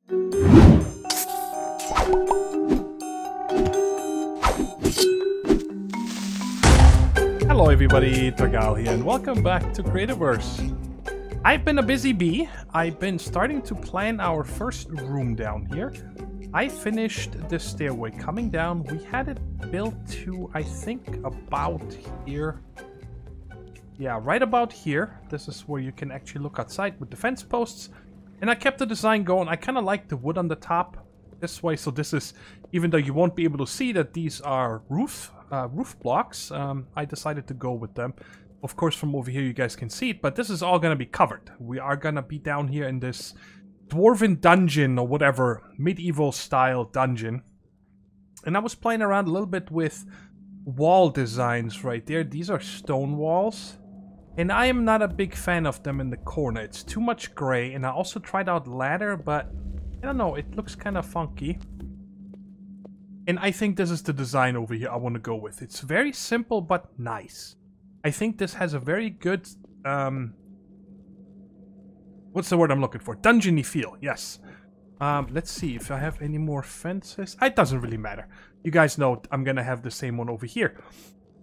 Hello everybody, Thorgal here, and welcome back to Creativerse. I've been a busy bee. I've been starting to plan our first room down here. I finished the stairway coming down. We had it built to, I think, about here. Yeah, right about here. This is where you can actually look outside with the fence posts. And I kept the design going. I kind of like the wood on the top this way. So this is, even though you won't be able to see that these are roof blocks, I decided to go with them. Of course, from over here you guys can see it, but this is all going to be covered. We are going to be down here in this dwarven dungeon or whatever, medieval style dungeon. And I was playing around a little bit with wall designs right there. These are stone walls. And I am not a big fan of them in the corner. It's too much gray. And I also tried out ladder, but I don't know, it looks kind of funky. And I think this is the design over here I want to go with. It's very simple, but nice. I think this has a very good, what's the word I'm looking for? Dungeon-y feel, yes. Let's see if I have any more fences. It doesn't really matter. You guys know I'm going to have the same one over here.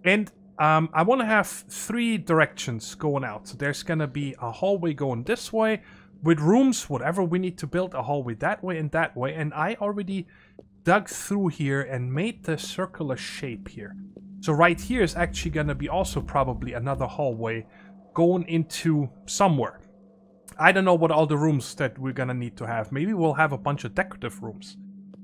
And I want to have 3 directions going out. So there's going to be a hallway going this way with rooms, whatever we need to build, a hallway that way and that way. And I already dug through here and made the circular shape here. So right here is actually going to be also probably another hallway going into somewhere. I don't know what all the rooms that we're going to need to have. Maybe we'll have a bunch of decorative rooms.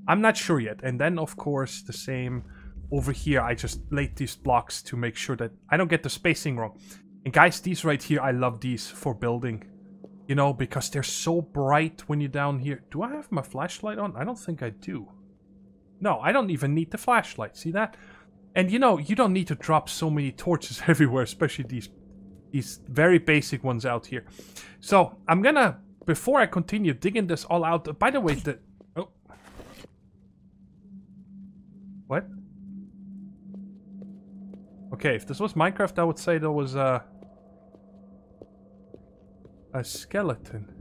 I'm not sure yet. And then, of course, the same over here. I just laid these blocks to make sure that I don't get the spacing wrong. And guys, these right here, I love these for building. You know, because they're so bright when you're down here. Do I have my flashlight on? I don't think I do. No, I don't even need the flashlight. See that? And you know, you don't need to drop so many torches everywhere, especially these very basic ones out here. So, I'm gonna, before I continue digging this all out, by the way, oh. What? Okay, if this was Minecraft, I would say there was a skeleton.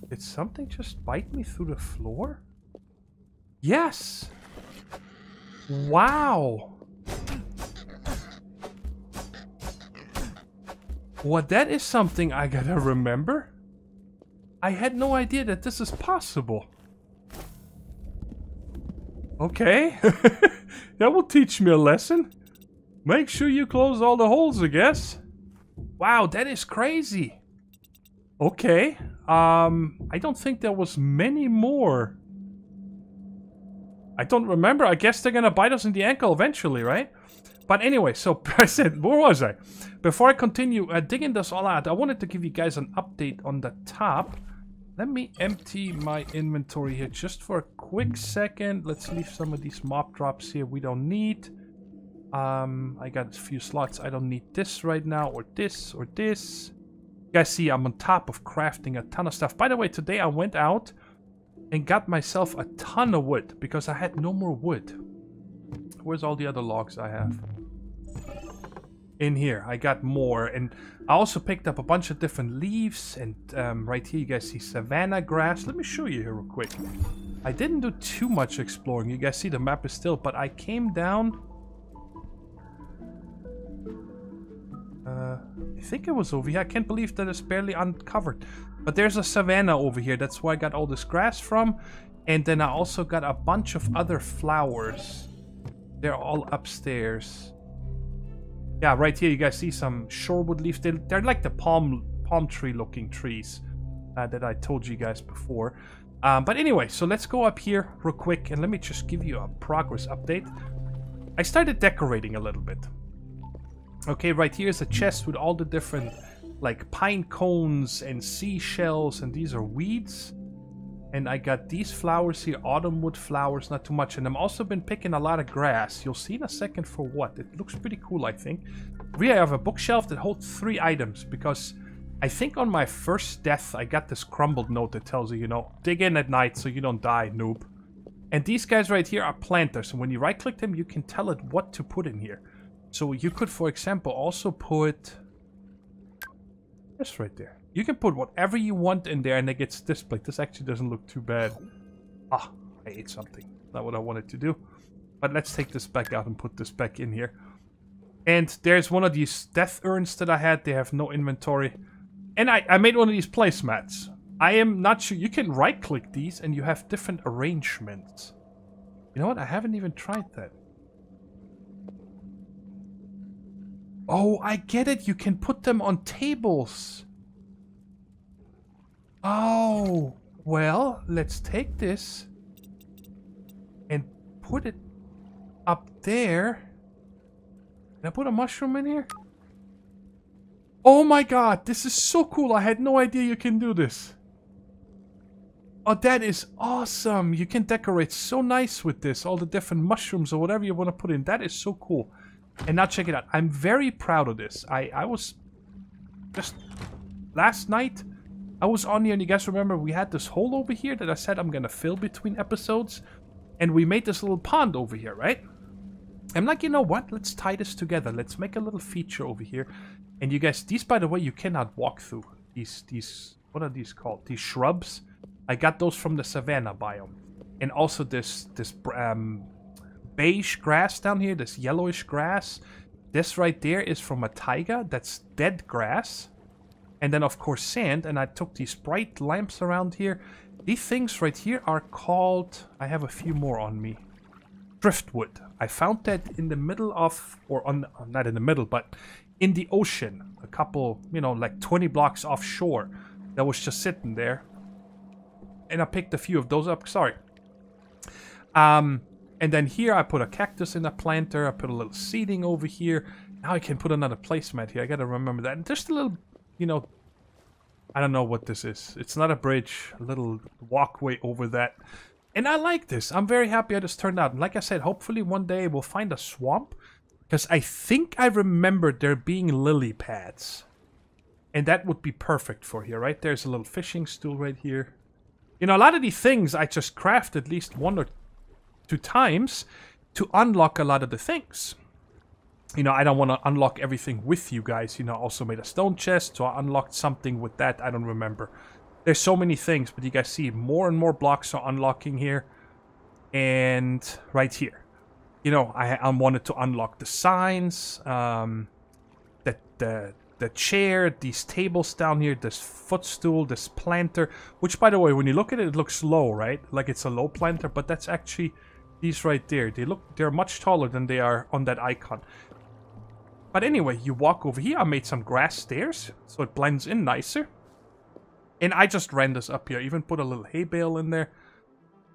Did something just bite me through the floor? Yes! Wow! Well, that is something I gotta remember. I had no idea that this is possible. Okay. That will teach me a lesson. Make sure you close all the holes, I guess. Wow, that is crazy. Okay. I don't think there was many more. I don't remember. I guess they're gonna bite us in the ankle eventually, right? But anyway, so I said, where was I? Before I continue digging this all out, I wanted to give you guys an update on the top. Let me empty my inventory here just for a quick second. Let's leave some of these mob drops here we don't need. I got a few slots. I don't need this right now, or this, or this. You guys see I'm on top of crafting a ton of stuff. By the way, today I went out and got myself a ton of wood because I had no more wood. Where's all the other logs I have? In here, I got more. And I also picked up a bunch of different leaves. And right here you guys see savanna grass. Let me show you here real quick. I didn't do too much exploring. You guys see the map is still, but I came down. I think it was over here. I can't believe that it's barely uncovered. But there's a savanna over here. That's where I got all this grass from. And then I also got a bunch of other flowers. They're all upstairs. Yeah, right here you guys see some shorewood leaves. They're like the palm tree looking trees that I told you guys before. But anyway, so let's go up here real quick. And let me just give you a progress update. I started decorating a little bit. Okay, right here is a chest with all the different, like, pine cones and seashells, and these are weeds. And I got these flowers here, autumnwood flowers, not too much. And I've also been picking a lot of grass. You'll see in a second for what. It looks pretty cool, I think. Really, I have a bookshelf that holds 3 items, because I think on my first death, I got this crumbled note that tells you, you know, dig in at night so you don't die, noob. And these guys right here are planters. And when you right-click them, you can tell it what to put in here. So you could, for example, also put this right there. You can put whatever you want in there and it gets displayed. This actually doesn't look too bad. Ah, I ate something. Not what I wanted to do. But let's take this back out and put this back in here. And there's one of these death urns that I had. They have no inventory. And I made one of these placemats. I am not sure. You can right-click these and you have different arrangements. You know what? I haven't even tried that. Oh, I get it. You can put them on tables. Oh, well, let's take this and put it up there. Can I put a mushroom in here? Oh my god, this is so cool. I had no idea you can do this. Oh, that is awesome. You can decorate so nice with this. All the different mushrooms or whatever you want to put in. That is so cool. And now check it out. I'm very proud of this. I was just last night, I was on here and you guys remember we had this hole over here that I said I'm going to fill between episodes. And we made this little pond over here, right? I'm like, you know what? Let's tie this together. Let's make a little feature over here. And you guys, these, by the way, you cannot walk through. These, what are these called? These shrubs. I got those from the savanna biome. And also this beige grass down here, this yellowish grass. This right there is from a taiga. That's dead grass. And then, of course, sand. And I took these bright lamps around here. These things right here are called... I have a few more on me. Driftwood. I found that in the middle of, or on, not in the middle, but in the ocean. A couple, you know, like 20 blocks offshore. That was just sitting there. And I picked a few of those up. Sorry. And then here I put a cactus in a planter. I put a little seeding over here. Now I can put another placemat here. I gotta remember that. And just a little, you know, I don't know what this is. It's not a bridge. A little walkway over that. And I like this. I'm very happy how this turned out. And like I said, hopefully one day we'll find a swamp. Because I think I remember there being lily pads. And that would be perfect for here, right? There's a little fishing stool right here. You know, a lot of these things I just craft at least 1 or 2 times to unlock a lot of the things. You know, I don't want to unlock everything with you guys. You know, I also made a stone chest, so I unlocked something with that. I don't remember. There's so many things, but you guys see more and more blocks are unlocking here. And right here. You know, I wanted to unlock the signs, the chair, these tables down here, this footstool, this planter. Which, by the way, when you look at it, it looks low, right? Like it's a low planter, but that's actually these right there. They're much taller than they are on that icon. But anyway, you walk over here. I made some grass stairs, so it blends in nicer. And I just ran this up here. Even put a little hay bale in there.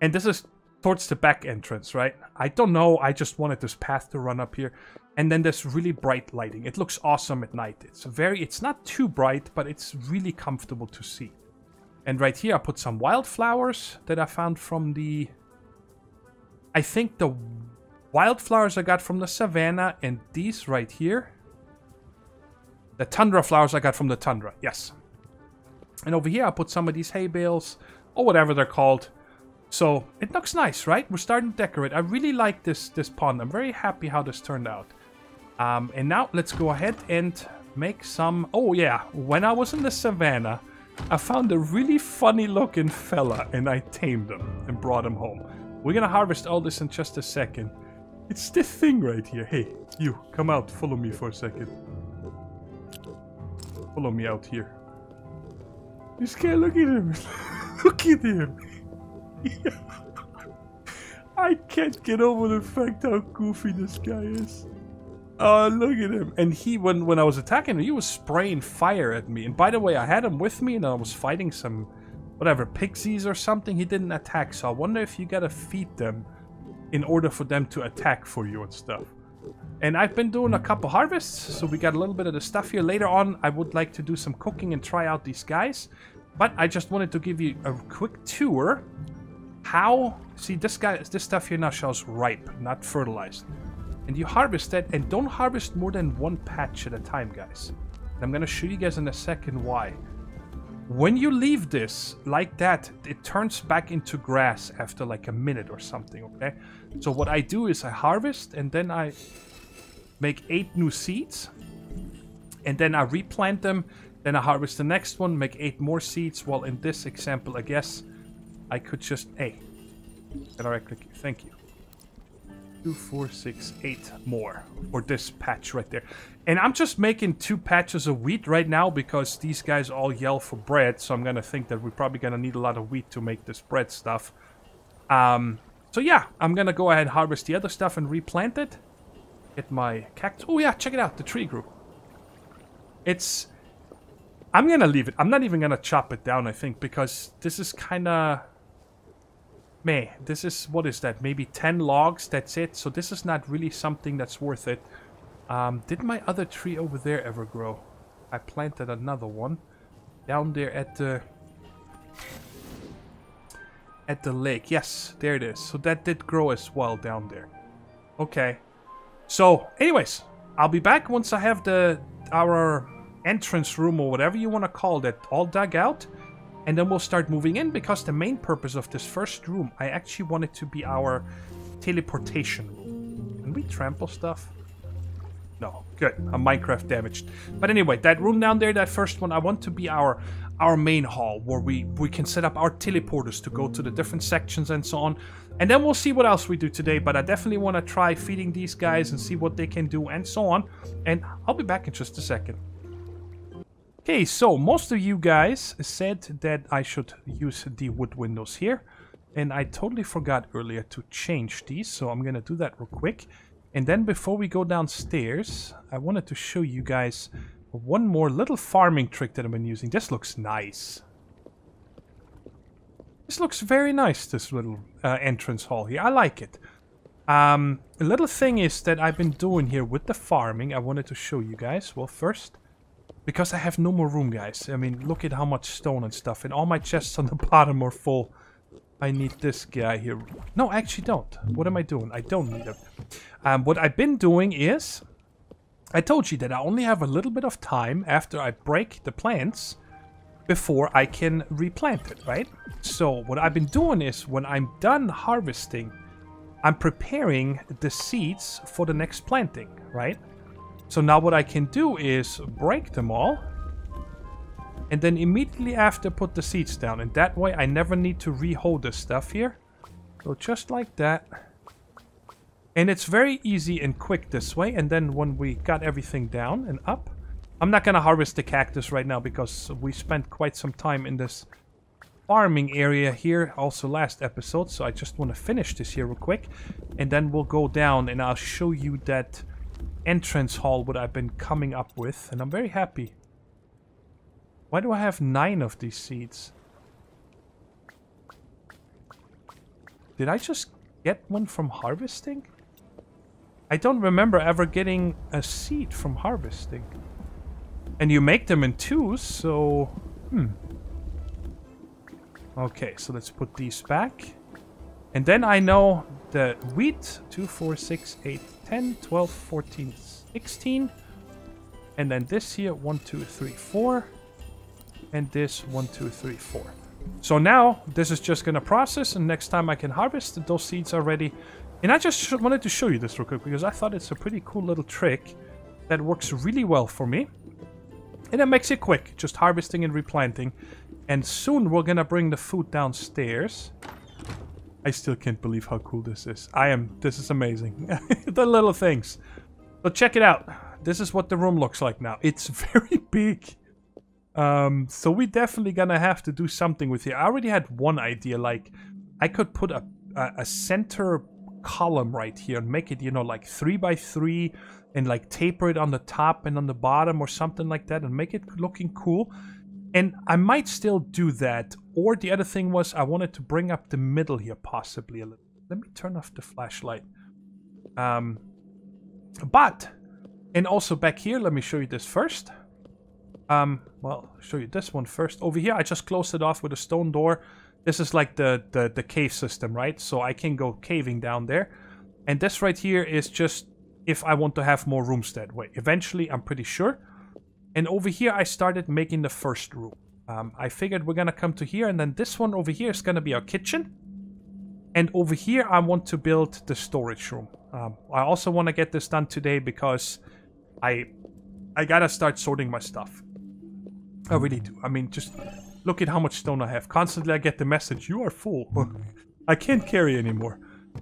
And this is towards the back entrance, right? I don't know. I just wanted this path to run up here. And then there's really bright lighting. It looks awesome at night. It's not too bright, but it's really comfortable to see. And right here, I put some wildflowers that I found from the... I think the wildflowers I got from the savanna, and these right here. The tundra flowers I got from the tundra, yes. And over here, I put some of these hay bales, or whatever they're called. So, it looks nice, right? We're starting to decorate. I really like this pond. I'm very happy how this turned out. And now, let's go ahead and make some... Oh, yeah. When I was in the savannah, I found a really funny-looking fella, and I tamed him and brought him home. We're gonna harvest all this in just a second. It's this thing right here. Hey, you, come out. Follow me for a second. Follow me out here. This guy, look at him. Look at him. I can't get over the fact how goofy this guy is. Oh, look at him. And he, when I was attacking him, he was spraying fire at me. And by the way, I had him with me and I was fighting some, whatever, pixies or something. He didn't attack, so I wonder if you gotta feed them in order for them to attack for you and stuff. And I've been doing a couple harvests, so we got a little bit of the stuff here. Later on, I would like to do some cooking and try out these guys. But I just wanted to give you a quick tour. How... See, this stuff here now shows ripe, not fertilized. And you harvest that, and don't harvest more than 1 patch at a time, guys. And I'm going to show you guys in a second why. When you leave this like that, it turns back into grass after like a minute or something, okay? So what I do is I harvest, and then I make 8 new seeds. And then I replant them, Then I harvest the next one, make 8 more seeds. Well, in this example, I guess I could just... Hey, can I right click you? Thank you. 2, 4, 6, 8 more for this patch right there. And I'm just making 2 patches of wheat right now because these guys all yell for bread. So I'm going to think that we're probably going to need a lot of wheat to make this bread stuff. So yeah, I'm going to go ahead and harvest the other stuff and replant it. Get my cactus. Oh yeah, check it out. The tree grew. It's... I'm going to leave it. I'm not even going to chop it down, I think, because this is kind of... Meh, this is, what is that? Maybe 10 logs, that's it. So this is not really something that's worth it. Did my other tree over there ever grow? I planted another one down there at the lake. Yes, there it is. So that did grow as well down there. Okay. So, anyways, I'll be back once I have our entrance room or whatever you want to call that all dug out. And then we'll start moving in, because the main purpose of this first room, I actually want it to be our teleportation room. Can we trample stuff? No. Good. I'm Minecraft damaged. But anyway, that room down there, that first one, I want to be our main hall, where we can set up our teleporters to go to the different sections and so on. And then we'll see what else we do today. But I definitely want to try feeding these guys and see what they can do and so on. And I'll be back in just a second. Okay, so most of you guys said that I should use the wood windows here, and I totally forgot earlier to change these, so I'm gonna do that real quick. And then before we go downstairs, I wanted to show you guys one more little farming trick that I've been using. This looks nice. This looks very nice, this little entrance hall here. I like it. A little thing is that I've been doing here with the farming, I wanted to show you guys. Well, first... Because I have no more room, guys. I mean, look at how much stone and stuff. And all my chests on the bottom are full. I need this guy here. No, I actually don't. What am I doing? I don't need him. What I've been doing is... I told you that I only have a little bit of time after I break the plants before I can replant it, right? So what I've been doing is when I'm done harvesting, I'm preparing the seeds for the next planting, right? So now what I can do is break them all and then immediately after put the seeds down. And that way I never need to re-hold this stuff here. So just like that. And it's very easy and quick this way. And then when we got everything down and up, I'm not going to harvest the cactus right now because we spent quite some time in this farming area here also last episode. So I just want to finish this here real quick. And then we'll go down and I'll show you that entrance hall what I've been coming up with, and I'm very happy. Why do I have 9 of these seeds? Did I just get one from harvesting? I don't remember ever getting a seed from harvesting. And you make them in 2s, so... Okay, so let's put these back. And then I know the wheat, 2, 4, 6, 8, 10, 12, 14, 16. And then this here, 1, 2, 3, 4. And this, 1, 2, 3, 4. So now, this is just going to process, and next time I can harvest, those seeds are ready. And I just wanted to show you this real quick, because I thought it's a pretty cool little trick that works really well for me. And it makes it quick, just harvesting and replanting. And soon we're going to bring the food downstairs. I still can't believe how cool this is. This is amazing. The little things. So check it out. This is what the room looks like now. It's very big. So we definitely gonna have to do something with it. I already had one idea, like I could put a center column right here and make it, you know, like 3 by 3 and like taper it on the top and on the bottom or something like that and make it looking cool. And I might still do that. Or the other thing was I wanted to bring up the middle here possibly a little. Let me turn off the flashlight. And also back here, let me show you this first. Well, I'll show you this one first. Over here, I just closed it off with a stone door. This is like the cave system, right? So I can go caving down there. And this right here is just if I want to have more rooms that way. Eventually, I'm pretty sure. And over here, I started making the first room. I figured we're gonna come to here, and then this one over here is gonna be our kitchen. And over here, I want to build the storage room. I also want to get this done today because I gotta start sorting my stuff. I really do. I mean, just look at how much stone I have. Constantly I get the message, you are full. I can't carry anymore.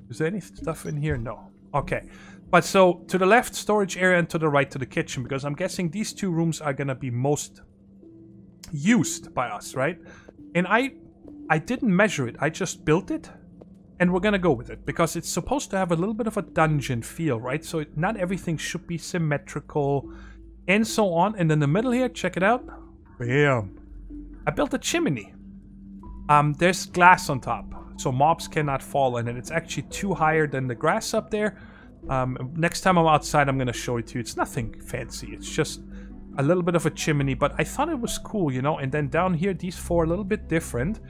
Is there any stuff in here? No. Okay. But so, to the left, storage area, and to the right, to the kitchen. Because I'm guessing these two rooms are gonna be most used by us, right? And I didn't measure it. I just built it. And we're gonna go with it. Because it's supposed to have a little bit of a dungeon feel, right? So not everything should be symmetrical. And so on. And in the middle here, check it out. Bam. I built a chimney. There's glass on top. So mobs cannot fall in it. It's actually too higher than the grass up there. Next time I'm outside, I'm gonna show it to you. It's nothing fancy. It's just a little bit of a chimney. But I thought it was cool, you know? And then down here, these four are a little bit different.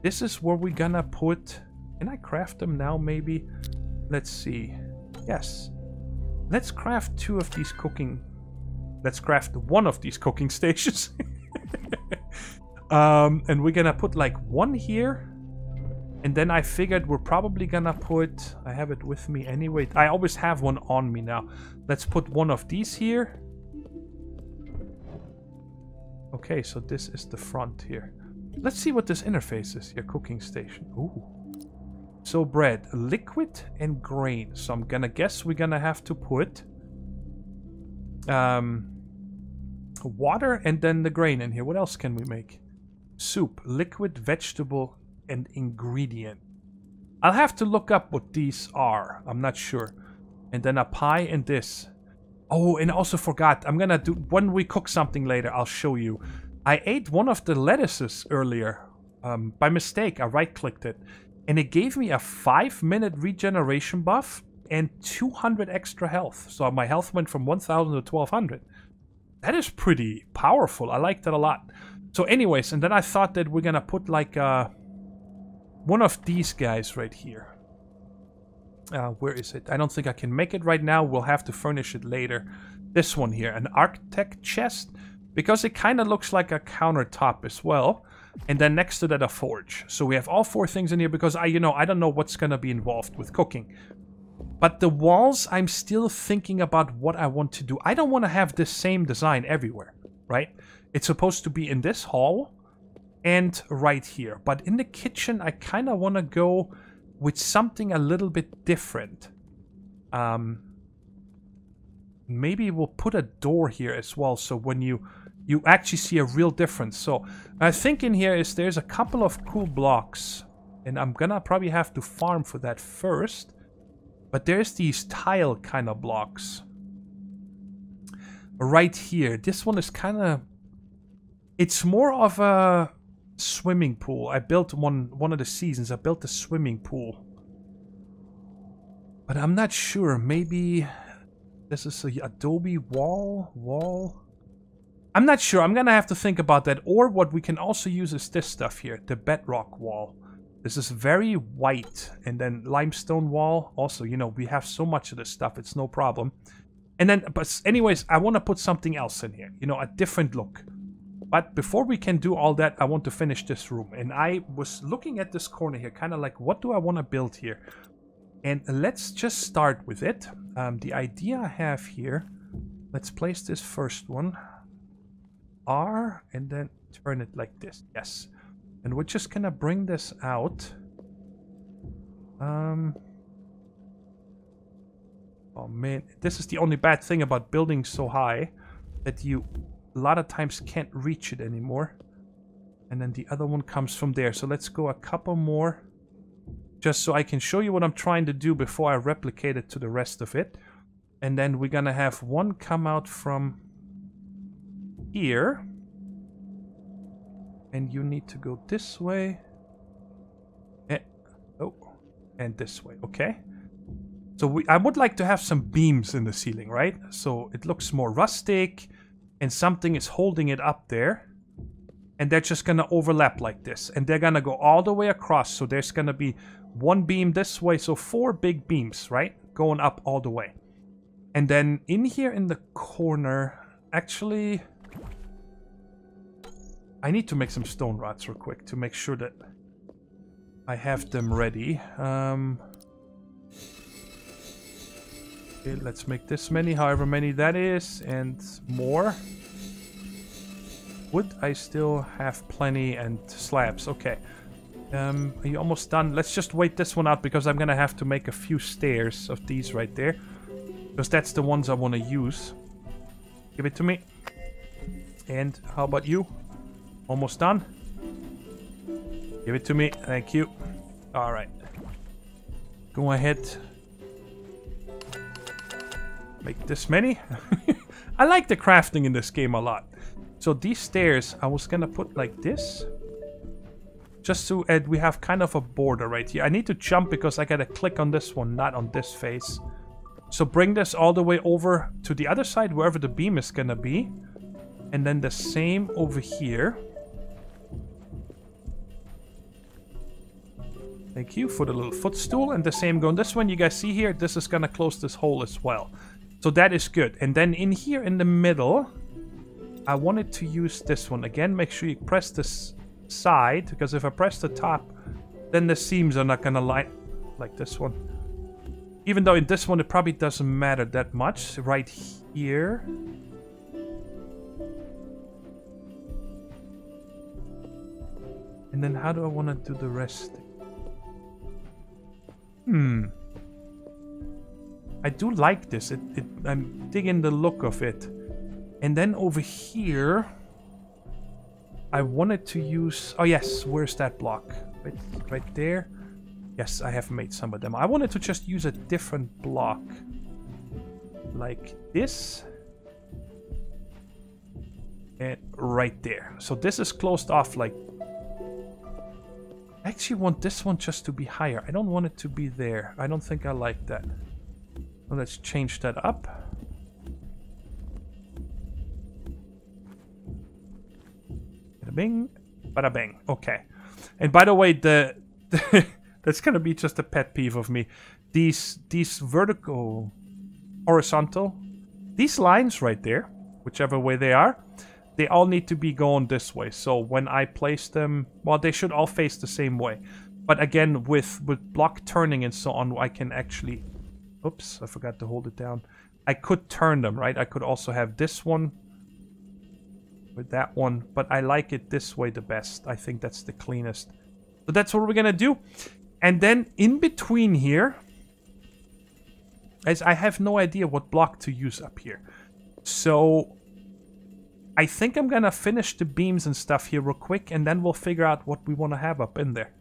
This is where we're gonna put... Can I craft them now, maybe? Let's see. Yes. Let's craft two of these cooking... Let's craft one of these cooking stations. And we're gonna put like one here. And then I figured we're probably gonna put... I have it with me anyway. I always have one on me now. Let's put one of these here. Okay, so this is the front here. Let's see what this interface is. Your cooking station. Ooh. So bread, liquid and grain. So I'm gonna guess we're gonna have to put water and then the grain in here. What else can we make? Soup, liquid, vegetable, and ingredient. I'll have to look up what these are. I'm not sure. And then a pie and this. Oh, and I also forgot. I'm gonna do... When we cook something later, I'll show you. I ate one of the lettuces earlier. By mistake, I right-clicked it. And it gave me a 5-minute regeneration buff and 200 extra health. So my health went from 1,000 to 1,200. That is pretty powerful. I like that a lot. So anyways, and then I thought that we're gonna put like one of these guys right here. Where is it? I don't think I can make it right now. We'll have to furnish it later. This one here, an architect chest. Because it kind of looks like a countertop as well. And then next to that, a forge. So we have all four things in here because I don't know what's going to be involved with cooking. But the walls, I'm still thinking about what I want to do. I don't want to have the same design everywhere, right? It's supposed to be in this hall and right here. But in the kitchen, I kind of want to go with something a little bit different. Maybe we'll put a door here as well. So when you actually see a real difference. So I think in here is there's a couple of cool blocks. And I'm gonna probably have to farm for that first. But there's these tile kind of blocks. Right here. This one is kind of... It's more of a swimming pool. I built one of the seasons. I built a swimming pool. But I'm not sure. Maybe this is a adobe wall. I'm not sure. I'm gonna have to think about that. Or what we can also use is this stuff here, the bedrock wall. This is very white. And then limestone wall. Also, you know, we have so much of this stuff. It's no problem. And then, but anyways, I want to put something else in here. You know, a different look. But before we can do all that, I want to finish this room. And I was looking at this corner here, kind of like, what do I want to build here? And let's just start with it. The idea I have here, let's place this first one. R, and then turn it like this. Yes. And we're just gonna bring this out. Oh man, this is the only bad thing about building so high, that you a lot of times can't reach it anymore. And then the other one comes from there. So let's go a couple more, just so I can show you what I'm trying to do before I replicate it to the rest of it. And then we're gonna have one come out from here. And you need to go this way. And this way, okay? So I would like to have some beams in the ceiling, right? So it looks more rustic, and something is holding it up there. And they're just gonna overlap like this. And they're gonna go all the way across. So there's gonna be one beam this way. So 4 big beams, right? Going up all the way. And then in here in the corner, actually... I need to make some stone rods real quick to make sure that I have them ready. Okay, let's make this many, however many that is, and more. wood, I still have plenty, and slabs. Okay. Are you almost done? Let's just wait this one out because I'm gonna have to make a few stairs of these right there. Because that's the ones I want to use. Give it to me. And how about you? Almost done? Give it to me. Thank you. Alright. Go ahead. Make this many. I like the crafting in this game a lot. So these stairs, I was gonna put like this. Just so we have kind of a border right here. I need to jump because I gotta click on this one, not on this face. So bring this all the way over to the other side, wherever the beam is gonna be. And then the same over here. Thank you for the little footstool. And the same going this one. You guys see here, this is gonna close this hole as well. So that is good. And then in here in the middle, I wanted to use this one. Again, make sure you press this side, because if I press the top, then the seams are not gonna line like this one. Even though in this one it probably doesn't matter that much. Right here. And then how do I want to do the rest? I do like this. I'm digging the look of it. And then over here, I wanted to use... Oh yes, where's that block? Right there. Yes, I have made some of them. I wanted to just use a different block. Like this. And right there. So this is closed off like... I actually want this one just to be higher. I don't want it to be there. I don't think I like that. Well, let's change that up. Bada bing, bada bang. Okay. And by the way, that's gonna be just a pet peeve of me. These vertical, horizontal, these lines right there, whichever way they are, they all need to be going this way. So when I place them, well, they should all face the same way. But again, with block turning and so on, I can actually... Oops, I forgot to hold it down. I could turn them, right? I could also have this one with that one. But I like it this way the best. I think that's the cleanest. So that's what we're going to do. And then in between here, as I have no idea what block to use up here. So I think I'm going to finish the beams and stuff here real quick. And then we'll figure out what we want to have up in there.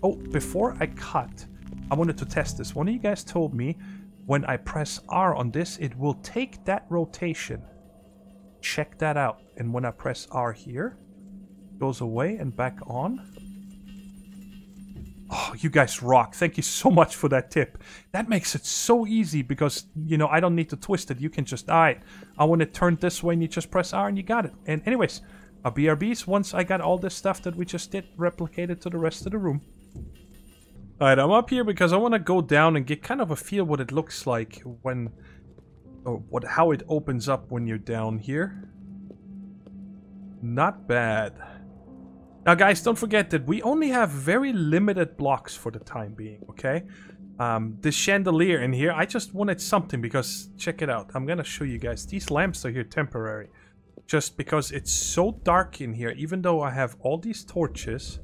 Oh, before I cut... I wanted to test this. One of you guys told me when I press R on this, it will take that rotation. Check that out. And when I press R here, it goes away and back on. Oh, you guys rock. Thank you so much for that tip. That makes it so easy because, you know, I don't need to twist it. You can just, all right, I want it turned this way and you just press R and you got it. And anyways, our BRBs, once I got all this stuff that we just did, replicated to the rest of the room. Alright, I'm up here because I want to go down and get kind of a feel what it looks like when... Or how it opens up when you're down here. Not bad. Now guys, don't forget that we only have very limited blocks for the time being, okay? This chandelier in here, I just wanted something because, check it out. I'm gonna show you guys. These lamps are here temporary. Just because it's so dark in here, even though I have all these torches...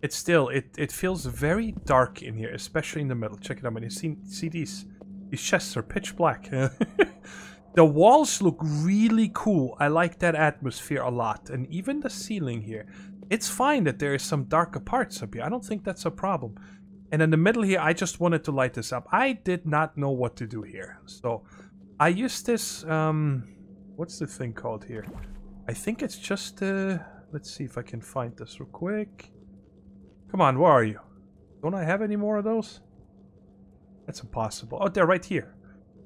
It's still, it feels very dark in here, especially in the middle. Check it out, man. You see these chests are pitch black. The walls look really cool. I like that atmosphere a lot. And even the ceiling here. It's fine that there is some darker parts up here. I don't think that's a problem. And in the middle here, I just wanted to light this up. I did not know what to do here. So, I used this, what's the thing called here? I think it's just, let's see if I can find this real quick. Come on, where are you? Don't I have any more of those? That's impossible. Oh, they're right here.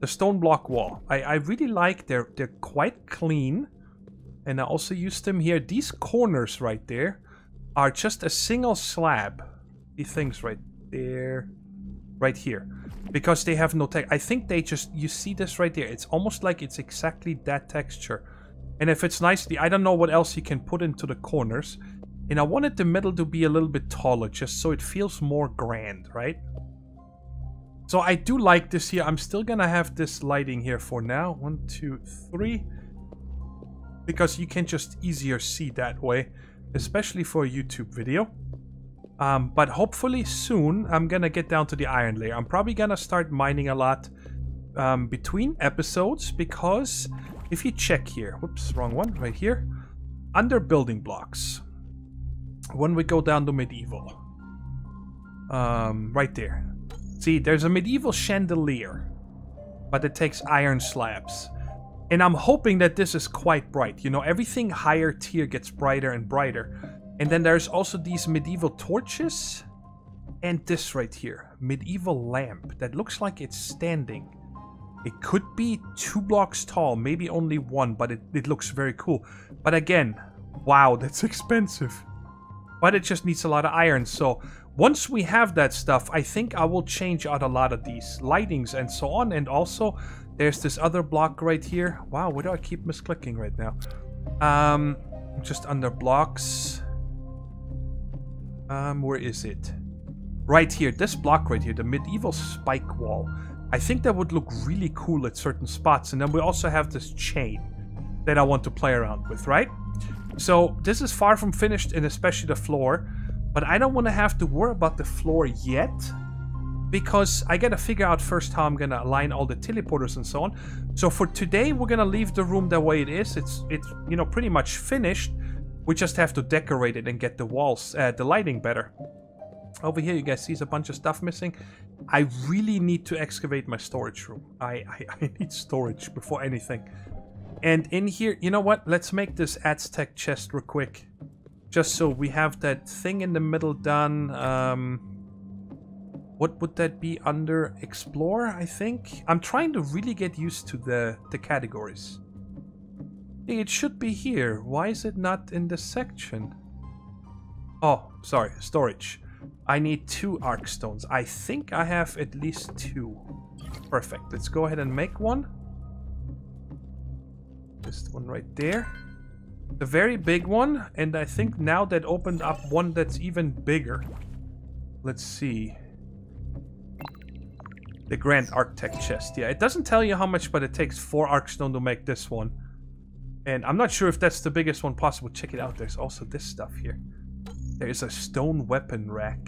The stone block wall. I really like, they're quite clean. And I also use them here. These corners right there are just a single slab. These things right there. Right here. Because they have no text. I think they just, you see this right there. It's almost like it's exactly that texture. And if it's nicely, I don't know what else you can put into the corners. And I wanted the middle to be a little bit taller, just so it feels more grand, right? So I do like this here. I'm still gonna have this lighting here for now. 1, 2, 3. because you can just easier see that way, especially for a YouTube video. But hopefully soon I'm gonna get down to the iron layer. I'm probably gonna start mining a lot between episodes, because if you check here, whoops, wrong one, right here, under building blocks, when we go down to medieval, right there, see, there's a medieval chandelier, but it takes iron slabs. And I'm hoping that this is quite bright. You know, everything higher tier gets brighter and brighter. And then there's also these medieval torches. And this right here, medieval lamp that looks like it's standing. It could be 2 blocks tall, maybe only 1, but it looks very cool. But again, wow, that's expensive. But it just needs a lot of iron. So once we have that stuff, I think I will change out a lot of these lightings and so on. And also, there's this other block right here. Wow, where do I keep misclicking right now? Just under blocks. Where is it? Right here, this block right here, the medieval spike wall. I think that would look really cool at certain spots. And then we also have this chain that I want to play around with, right? So this is far from finished, and especially the floor. But I don't want to have to worry about the floor yet, because I gotta figure out first how I'm gonna align all the teleporters and so on. So for today, we're gonna leave the room the way it is. It's you know, pretty much finished. We just have to decorate it and get the walls, the lighting better. Over here, you guys see a bunch of stuff missing. I really need to excavate my storage room. I need storage before anything. And in here, you know what? Let's make this Aztec chest real quick. Just so we have that thing in the middle done. What would that be under Explore, I think? I'm trying to really get used to the categories. It should be here. Why is it not in this section? Oh, sorry. Storage. I need 2 arc stones. I think I have at least 2. Perfect. Let's go ahead and make one. This one right there. The very big one. And I think now that opened up one that's even bigger. Let's see. The Grand Architect chest. Yeah, it doesn't tell you how much, but it takes 4 arcstone to make this one. And I'm not sure if that's the biggest one possible. Check it out. There's also this stuff here. There is a stone weapon rack.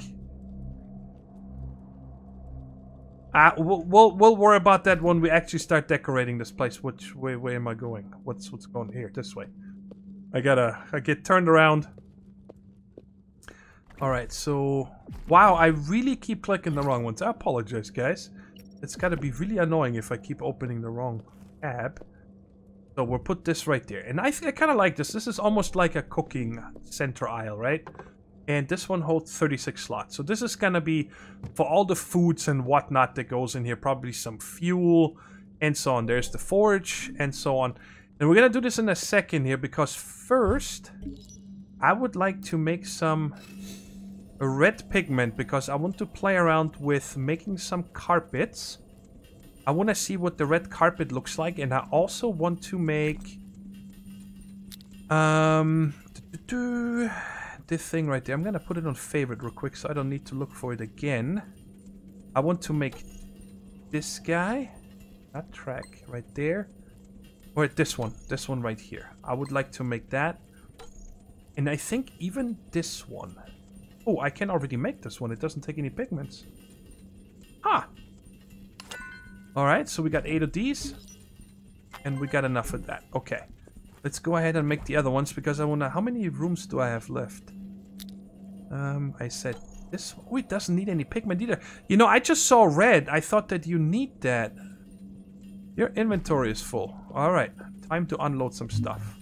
We'll worry about that when we actually start decorating this place. Which way am I going? What's going here? This way. I get turned around. Alright, so... Wow, I really keep clicking the wrong ones. I apologize, guys. It's gotta be really annoying if I keep opening the wrong tab. So we'll put this right there. And I kind of like this. This is almost like a cooking center aisle, right? And this one holds 36 slots. So this is gonna be for all the foods and whatnot that goes in here. Probably some fuel and so on. There's the forge and so on. And we're gonna do this in a second here, because first I would like to make some red pigment, because I want to play around with making some carpets. I want to see what the red carpet looks like, and I also want to make this thing right there. I'm gonna put it on favorite real quick, so I don't need to look for it again. I want to make this guy, that track right there, or this one right here. I would like to make that, and I think even this one. Oh, I can already make this one. It doesn't take any pigments. Ah. Alright, so we got 8 of these. And we got enough of that. Okay. Let's go ahead and make the other ones, because I want to... How many rooms do I have left? I said this... Oh, it doesn't need any pigment either. You know, I just saw red. I thought that you need that. Your inventory is full. Alright. Time to unload some stuff.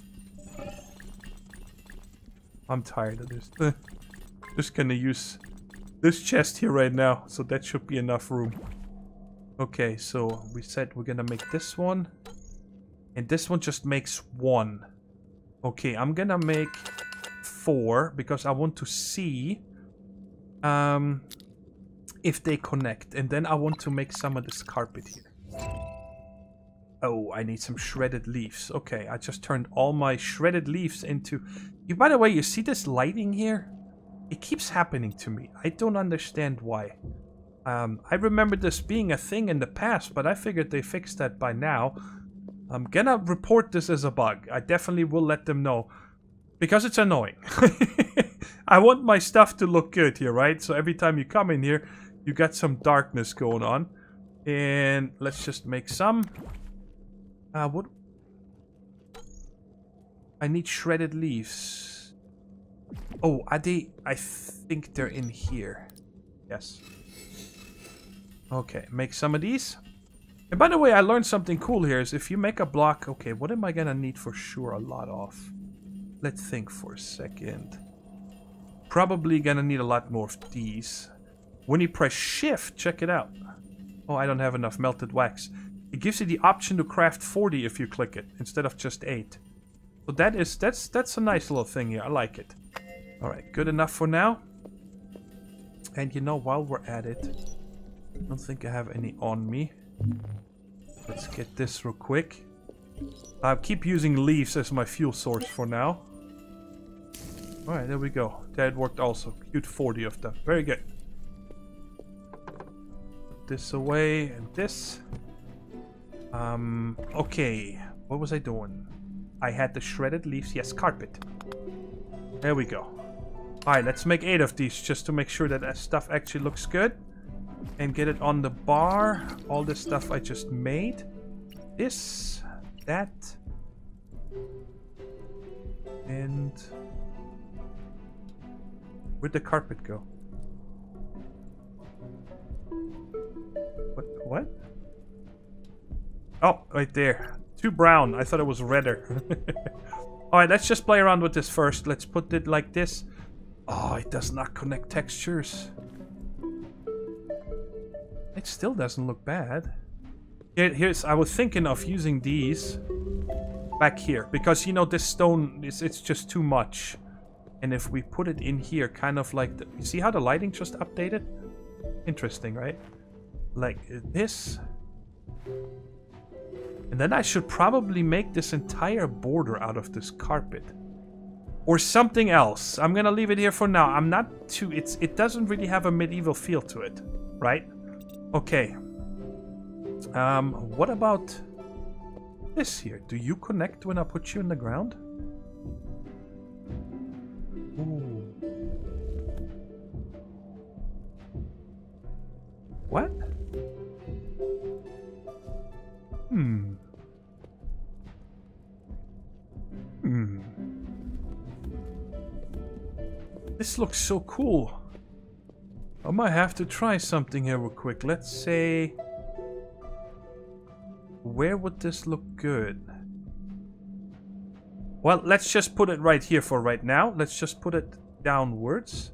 I'm tired of this. Just gonna use this chest here right now. So that should be enough room. Okay, so we said we're gonna make this one. And this one just makes 1. Okay, I'm gonna make 4, because I want to see if they connect. And then I want to make some of this carpet here. Oh, I need some shredded leaves. Okay, I just turned all my shredded leaves into... By the way, you see this lighting here? It keeps happening to me. I don't understand why. I remember this being a thing in the past, but I figured they fixed that by now. I'm gonna report this as a bug. I definitely will let them know. Because it's annoying. I want my stuff to look good here, right? So every time you come in here, you got some darkness going on. And let's just make some. What? I need shredded leaves. Oh, are they? I think they're in here. Yes. Okay, make some of these. And by the way, I learned something cool here. Is if you make a block... Okay, what am I gonna need for sure a lot of? Let's think for a second. Probably gonna need a lot more of these. When you press shift, check it out. Oh, I don't have enough melted wax. It gives you the option to craft 40 if you click it, instead of just 8. So that's a nice little thing here. I like it. Alright, good enough for now. And you know, while we're at it, I don't think I have any on me. Let's get this real quick. I'll keep using leaves as my fuel source for now. Alright, there we go. That worked also. Cute 40 of them. Very good. Put this away and this. Okay. What was I doing? I had the shredded leaves. Yes, carpet. There we go. Alright, let's make 8 of these just to make sure that that stuff actually looks good. And get it on the bar. All this stuff I just made. This. That. And... where'd the carpet go? What? Oh, right there. Too brown. I thought it was redder. Alright, let's just play around with this first. Let's put it like this. Oh, it does not connect textures. It still doesn't look bad. I was thinking of using these back here. Because, you know, this stone, it's just too much. And if we put it in here, kind of like... you see how the lighting just updated? Interesting, right? Like this. And then I should probably make this entire border out of this carpet. Or something else. I'm gonna leave it here for now. I'm not too... it doesn't really have a medieval feel to it. Right? Okay. What about this here? Do you connect when I put you in the ground? Ooh. What? This looks so cool. I might have to try something here real quick. Let's say... where would this look good? Well, let's just put it right here for right now. Let's just put it downwards.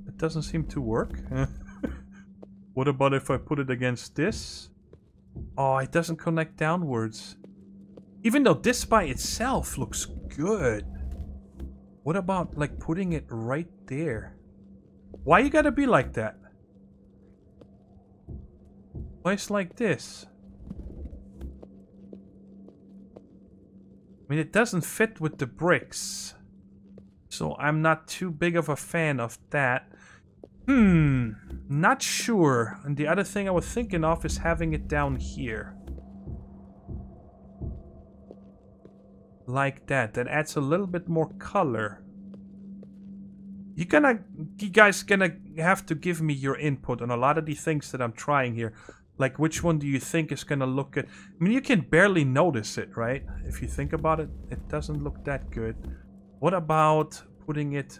It doesn't seem to work. What about if I put it against this? Oh, it doesn't connect downwards. Even though this by itself looks good. What about, like, putting it right there? Why you gotta be like that? Why it's like this? I mean, it doesn't fit with the bricks. So I'm not too big of a fan of that. Not sure. And the other thing I was thinking of is having it down here. Like that. That adds a little bit more color. You guys gonna have to give me your input on a lot of the things that I'm trying here. Like, which one do you think is gonna look good? I mean, you can barely notice it, right? If you think about it, it doesn't look that good. What about putting it...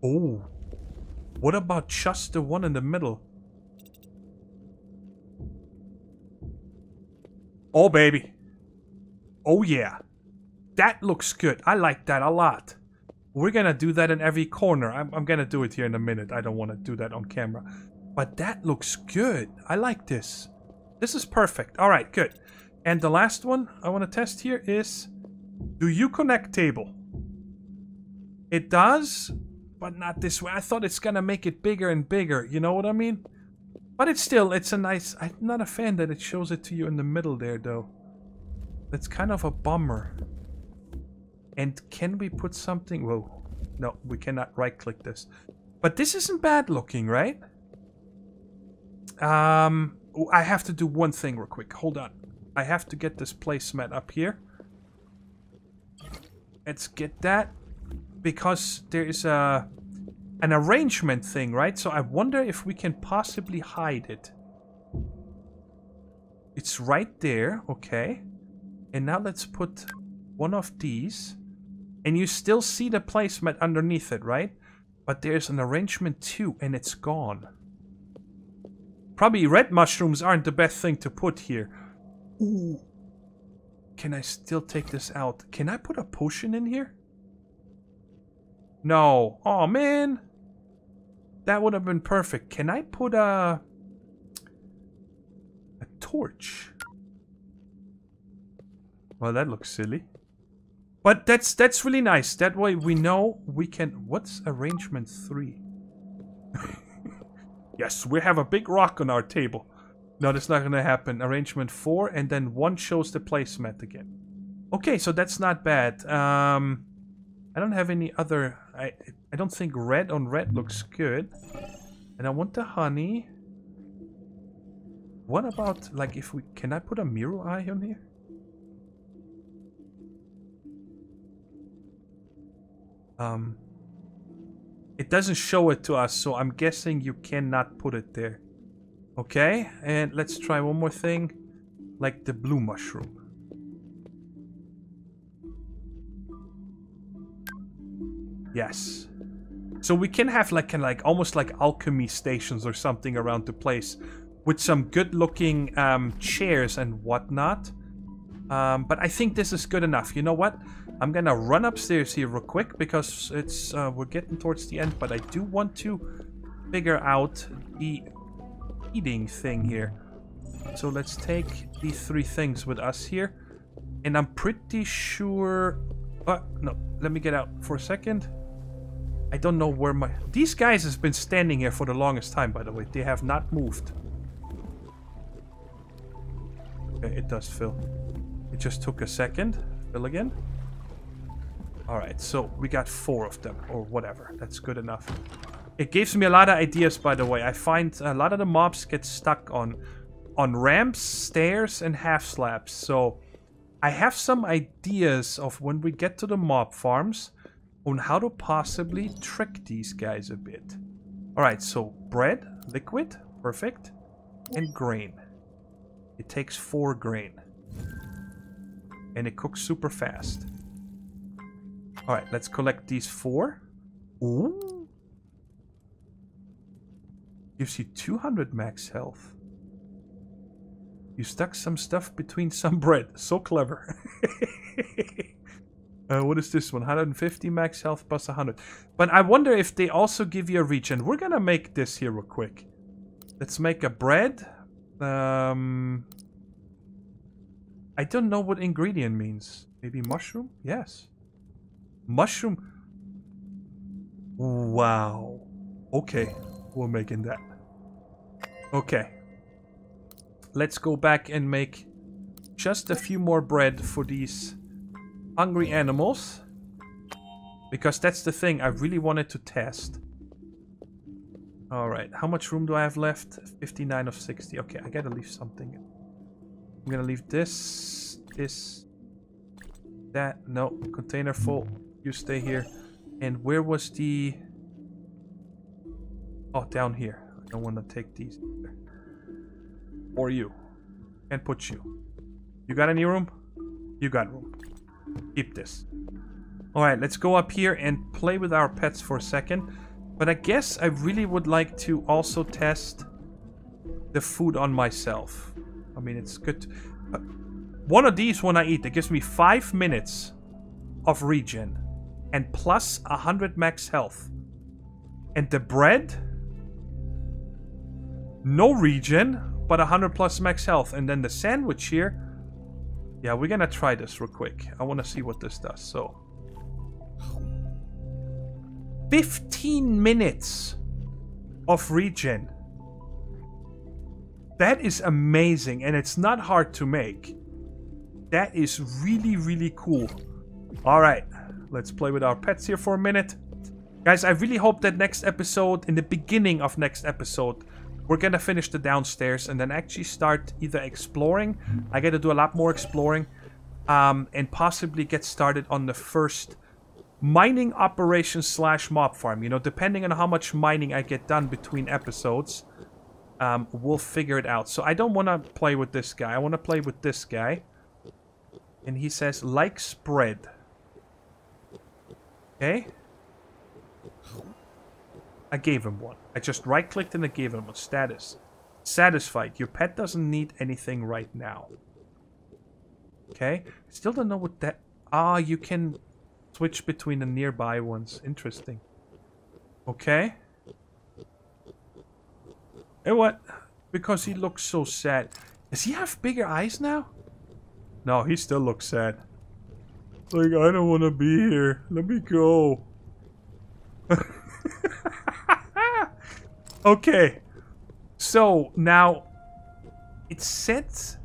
oh. What about just the one in the middle? Oh, baby. Oh, yeah. That looks good. I like that a lot. We're gonna do that in every corner. I'm gonna do it here in a minute. I don't want to do that on camera. But that looks good. I like this. This is perfect. Alright, good. And the last one I want to test here is... do you connect table? It does, but not this way. I thought it's gonna make it bigger and bigger. You know what I mean? But it's still, it's a nice... I'm not a fan that it shows it to you in the middle there, though. That's kind of a bummer. And can we put something... whoa. No, we cannot right-click this. But this isn't bad looking, right? I have to do one thing real quick. Hold on. I have to get this placemat up here. Let's get that. Because there is an arrangement thing, right? So I wonder if we can possibly hide it. It's right there, okay. And now let's put one of these. And you still see the placemat underneath it, right? But there's an arrangement too, and it's gone. Probably red mushrooms aren't the best thing to put here. Ooh. Can I still take this out? Can I put a potion in here? No. Oh, man. That would have been perfect. Can I put a torch? Well, that looks silly. But that's really nice. That way we know we can... What's arrangement 3? Yes, we have a big rock on our table. No, that's not going to happen. Arrangement 4, and then 1 shows the placemat again. Okay, so that's not bad. I don't have any other... I don't think red on red looks good. And I want the honey. What about, like, if we... Can I put a mirror eye on here? It doesn't show it to us, so I'm guessing you cannot put it there. Okay, and let's try one more thing. Like the blue mushroom. Yes. So we can have like almost like alchemy stations or something around the place. With some good looking chairs and whatnot. But I think this is good enough. You know what? I'm gonna run upstairs here real quick because it's we're getting towards the end, but I do want to figure out the eating thing here. So let's take these 3 things with us here. And I'm pretty sure... no, let me get out for a second. I don't know where my... These guys have been standing here for the longest time, by the way. They have not moved. Okay, it does fill. It just took a second. Fill again. Alright, so we got 4 of them, or whatever. That's good enough. It gives me a lot of ideas, by the way. I find a lot of the mobs get stuck on ramps, stairs, and half slabs. So I have some ideas of when we get to the mob farms on how to possibly trick these guys a bit. Alright, so bread, liquid, perfect, and grain. It takes 4 grain. And it cooks super fast. Alright, let's collect these 4. Ooh. Gives you 200 max health. You stuck some stuff between some bread. So clever. What is this one? 150 max health plus 100. But I wonder if they also give you a regen. We're gonna make this here real quick. Let's make a bread. I don't know what ingredient means. Maybe mushroom? Yes. Mushroom. Wow. Okay. We're making that. Okay. Let's go back and make just a few more bread for these hungry animals. Because that's the thing I really wanted to test. Alright. How much room do I have left? 59 of 60. Okay, I gotta leave something. I'm gonna leave this, that. No, container full. You stay here. And where was the... Oh, down here. I don't want to take these either. Or you. And put you. You got any room? You got room. Keep this. Alright, let's go up here and play with our pets for a second. But I guess I really would like to also test the food on myself. I mean, it's good to... one of these when I eat, it gives me 5 minutes of regen. And plus 100 max health. And the bread... no regen, but 100 plus max health. And then the sandwich here... yeah, we're gonna try this real quick. I want to see what this does, so... 15 minutes of regen. That is amazing, and it's not hard to make. That is really, really cool. Alright, let's play with our pets here for a minute. Guys, I really hope that next episode, in the beginning of next episode, we're gonna finish the downstairs and then actually start either exploring. I gotta do a lot more exploring. And possibly get started on the first mining operation / mob farm. You know, depending on how much mining I get done between episodes, we'll figure it out. So I don't want to play with this guy. I want to play with this guy. And he says, like spread. Okay. I gave him one. I just right-clicked and I gave him a status. Satisfied. Your pet doesn't need anything right now. Okay. Still don't know what that... Ah, you can switch between the nearby ones. Interesting. Okay. And what? Because he looks so sad. Does he have bigger eyes now? No, he still looks sad. Like, I don't want to be here. Let me go. Okay. So, now... It sets...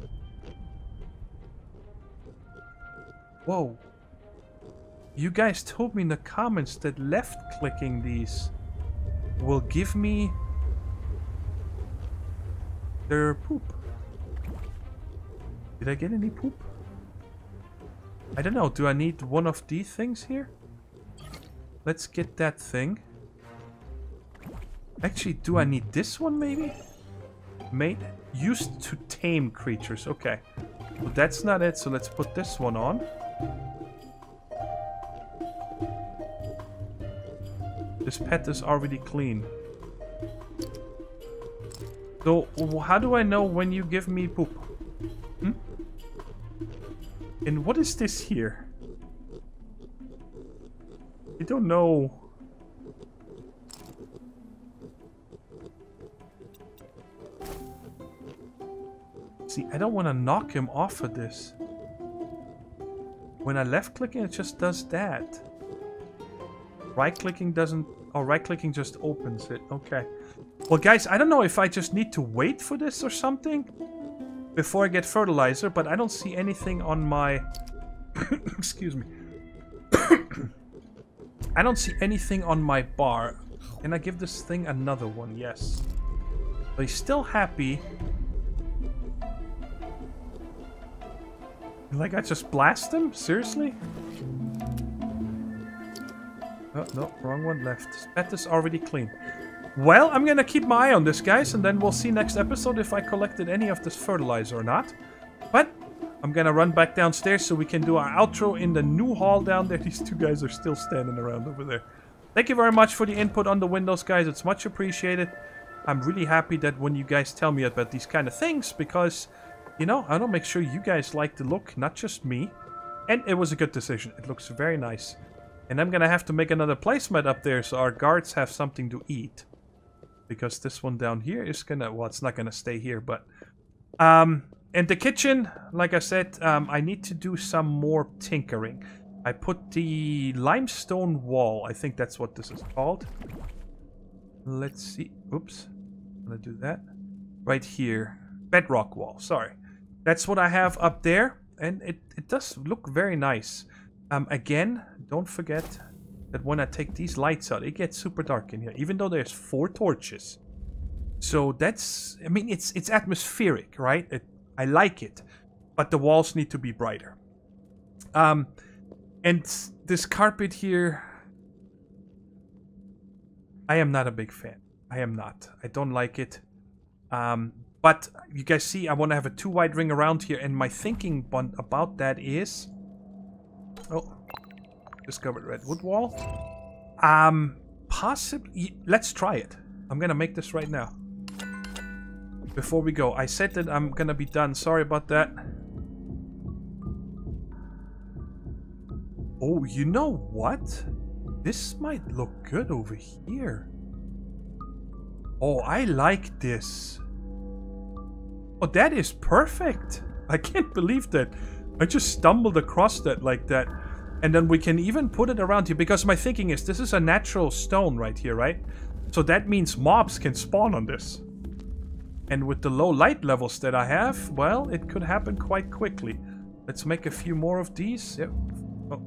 Whoa. You guys told me in the comments that left-clicking these will give me their poop. Did I get any poop? I don't know. Do I need one of these things here? Let's get that thing. Actually, do I need this one maybe? Mate, used to tame creatures. Okay. Well, that's not it, so let's put this one on. This pet is already clean. So, how do I know when you give me poop? Hmm? And what is this here? I don't know. See, I don't want to knock him off of this. When I left-click it just does that. Right-clicking doesn't... Oh, right-clicking just opens it. Okay. Well, guys, I don't know if I just need to wait for this or something before I get fertilizer, but I don't see anything on my... Excuse me. I don't see anything on my bar. Can I give this thing another one? Yes. But he's still happy. Like I just blast him? Seriously? Oh, no, wrong one left. This pet is already clean. Well, I'm gonna keep my eye on this, guys, and then we'll see next episode if I collected any of this fertilizer or not. But I'm gonna run back downstairs so we can do our outro in the new hall down there. These two guys are still standing around over there. Thank you very much for the input on the windows, guys. It's much appreciated. I'm really happy that when you guys tell me about these kind of things, because, you know, I want to make sure you guys like the look, not just me. And it was a good decision. It looks very nice. And I'm gonna have to make another placemat up there so our guards have something to eat. Because this one down here is gonna... Well, it's not gonna stay here, but... And the kitchen, like I said, I need to do some more tinkering. I put the limestone wall. I think that's what this is called. Let's see. Oops. I'm gonna do that. Right here. Bedrock wall. Sorry. That's what I have up there. And it does look very nice. Again, don't forget that when I take these lights out, it gets super dark in here. Even though there's 4 torches. So that's... I mean, it's atmospheric, right? I like it. But the walls need to be brighter. And this carpet here... I am not a big fan. I am not. I don't like it. But you guys see, I want to have a 2 wide ring around here. And my thinking about that is... Oh, discovered redwood wall. Possibly... Let's try it. I'm gonna make this right now. Before we go. I said that I'm gonna be done. Sorry about that. Oh, you know what? This might look good over here. Oh, I like this. Oh, that is perfect. I can't believe that. I just stumbled across that like that. And then we can even put it around here. Because my thinking is, this is a natural stone right here, right? So that means mobs can spawn on this. And with the low light levels that I have, well, it could happen quite quickly. Let's make a few more of these. Yep. Oh,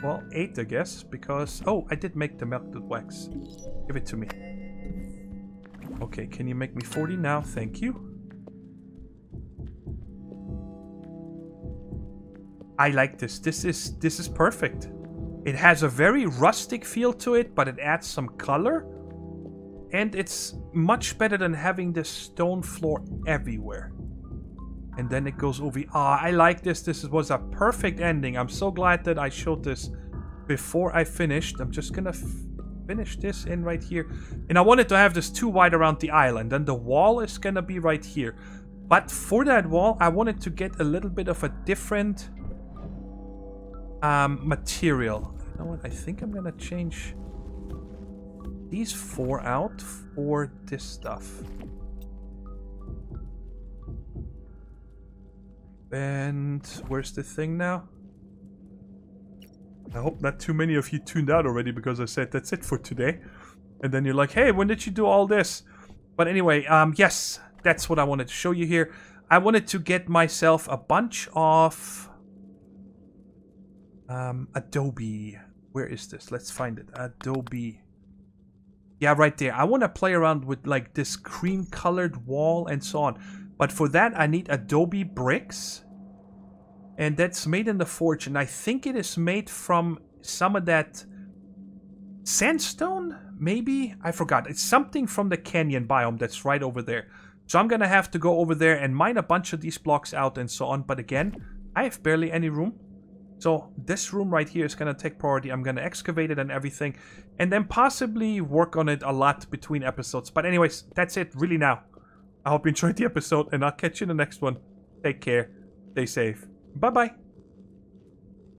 well, 8, I guess. Because... Oh, I did make the melted wax. Give it to me. Okay, can you make me 40 now? Thank you. I like this. This is perfect. It has a very rustic feel to it, but it adds some color. And it's much better than having this stone floor everywhere. And then it goes over. Ah, I like this. This was a perfect ending. I'm so glad that I showed this before I finished. I'm just gonna finish this in right here. And I wanted to have this too wide around the island. And the wall is gonna be right here. But for that wall, I wanted to get a little bit of a different material. You know what? I think I'm gonna change these 4 out for this stuff. And where's the thing now? I hope not too many of you tuned out already because I said that's it for today. And then you're like, hey, when did you do all this? But anyway, yes, that's what I wanted to show you here. I wanted to get myself a bunch of Adobe. Where is this? Let's find it. Adobe. Yeah, right there. I want to play around with like this cream colored wall and so on. But for that, I need Adobe bricks. And that's made in the forge. And I think it is made from some of that sandstone, maybe? I forgot. It's something from the canyon biome that's right over there. So I'm going to have to go over there and mine a bunch of these blocks out and so on. But again, I have barely any room. So this room right here is going to take priority. I'm going to excavate it and everything. And then possibly work on it a lot between episodes. But anyways, that's it really now. I hope you enjoyed the episode. And I'll catch you in the next one. Take care. Stay safe. Bye-bye.